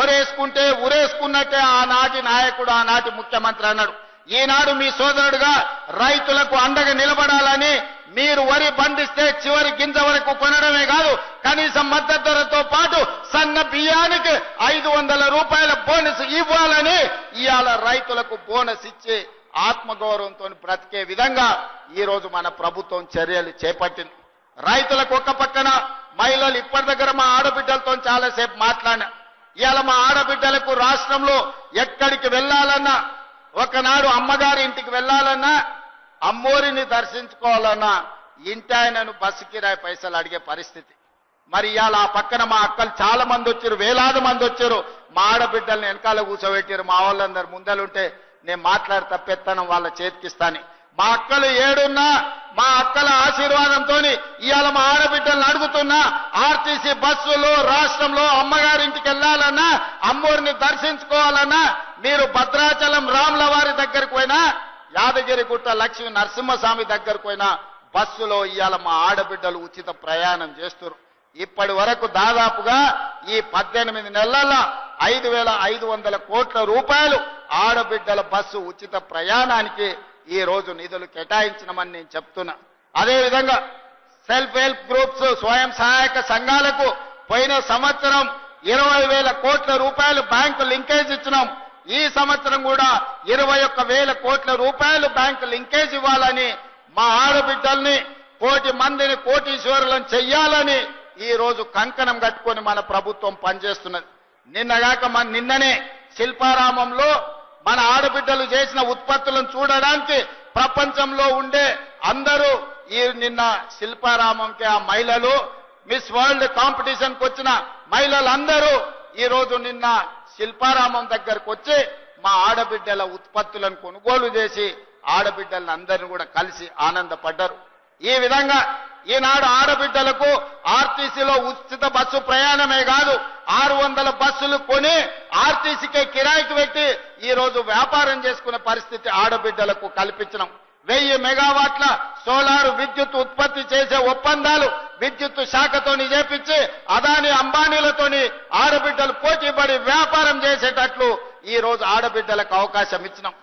ఒరేసుకుంటే ఉరేసుకున్నట్టే ఆనాటి నాయకుడు ఆనాటి ముఖ్యమంత్రి అన్నాడు. ఈనాడు మీ సోదరుడుగా రైతులకు అండగా నిలబడాలని మీరు వరి పండిస్తే చివరి గింజ వరకు కొనడమే కాదు, కనీసం మద్దతు ధరతో పాటు సన్న బియ్యానికి 500 రూపాయల బోనస్ ఇవ్వాలని ఇవాళ రైతులకు బోనస్ ఇచ్చి ఆత్మగౌరవంతో బ్రతికే విధంగా ఈ రోజు మన ప్రభుత్వం చర్యలు చేపట్టింది. రైతులకు ఒక్క పక్కన మహిళలు ఇప్పటి దగ్గర మా ఆడబిడ్డలతో చాలాసేపు మాట్లాడినా. ఇవాళ మా ఆడబిడ్డలకు రాష్ట్రంలో ఎక్కడికి వెళ్ళాలన్నా, ఒకనాడు అమ్మగారి ఇంటికి వెళ్ళాలన్నా, అమ్మోరిని దర్శించుకోవాలన్నా ఇంటి ఆయనను బస్సు కిరాయి పైసలు అడిగే పరిస్థితి. మరి ఇవాళ ఆ పక్కన మా అక్కలు చాలా మంది వచ్చారు, వేలాది మంది వచ్చారు. మా ఆడబిడ్డల్ని వెనకాల కూర్చోబెట్టారు. మా వాళ్ళందరూ ముందలుంటే నేను మాట్లాడి పెత్తనం వాళ్ళ చేతికిస్తాను. మా అక్కలు ఏడున్నా మా అక్కల ఆశీర్వాదంతో ఇవాళ మా ఆడబిడ్డలను అడుగుతున్నా, ఆర్టీసీ బస్సులు రాష్ట్రంలో అమ్మగారింటికి వెళ్ళాలన్నా, అమ్మోరిని దర్శించుకోవాలన్నా, మీరు భద్రాచలం రాముల వారి దగ్గరకు పోయినా, యాదగిరిగుట్ట లక్ష్మీ నరసింహస్వామి దగ్గరకు పోయినా బస్సులో ఇవాళ మా ఆడబిడ్డలు ఉచిత ప్రయాణం చేస్తున్నారు. ఇప్పటి వరకు దాదాపుగా ఈ 18 నెలల్లో 5,500 కోట్ల రూపాయలు ఆడబిడ్డల బస్సు ఉచిత ప్రయాణానికి ఈ రోజు నిధులు కేటాయించినమని నేను చెప్తున్నా. అదేవిధంగా సెల్ఫ్ హెల్ప్ గ్రూప్స్, స్వయం సహాయక సంఘాలకు పోయిన సంవత్సరం 20,000 కోట్ల రూపాయలు బ్యాంకు లింకేజ్ ఇచ్చినాం. ఈ సంవత్సరం కూడా 21,000 కోట్ల రూపాయలు బ్యాంకు లింకేజ్ ఇవ్వాలని, మా ఆడబిడ్డల్ని 1,00,00,000 మందిని కోటీశ్వరులను చెయ్యాలని ఈ రోజు కంకణం కట్టుకొని మన ప్రభుత్వం పనిచేస్తున్నది. నిన్ననే శిల్పారామంలో మన ఆడబిడ్డలు చేసిన ఉత్పత్తులను చూడడానికి ప్రపంచంలో ఉండే అందరూ నిన్న శిల్పారామంకి ఆ మహిళలు మిస్ వరల్డ్ కాంపిటీషన్కి వచ్చిన మహిళలందరూ ఈ రోజు నిన్న శిల్పారామం దగ్గరకు వచ్చి మా ఆడబిడ్డల ఉత్పత్తులను కొనుగోలు చేసి ఆడబిడ్డలను అందరిని కూడా కలిసి ఆనందపడ్డారు. ఈ విధంగా ఈనాడు ఆడబిడ్డలకు ఆర్టీసీలో ఉచిత బస్సు ప్రయాణమే కాదు, 600 బస్సులు కొని ఆర్టీసీకే కిరాయికి పెట్టి ఈ రోజు వ్యాపారం చేసుకునే పరిస్థితి ఆడబిడ్డలకు కల్పించడం. 1000 మెగావాట్ల సోలార్ విద్యుత్ ఉత్పత్తి చేసే ఒప్పందాలు విద్యుత్ శాఖతోని చేపించి అదాని అంబానీలతోని ఆడబిడ్డలు పోటీపడి వ్యాపారం చేసేటట్లు ఈ రోజు ఆడబిడ్డలకు అవకాశం ఇచ్చినాం.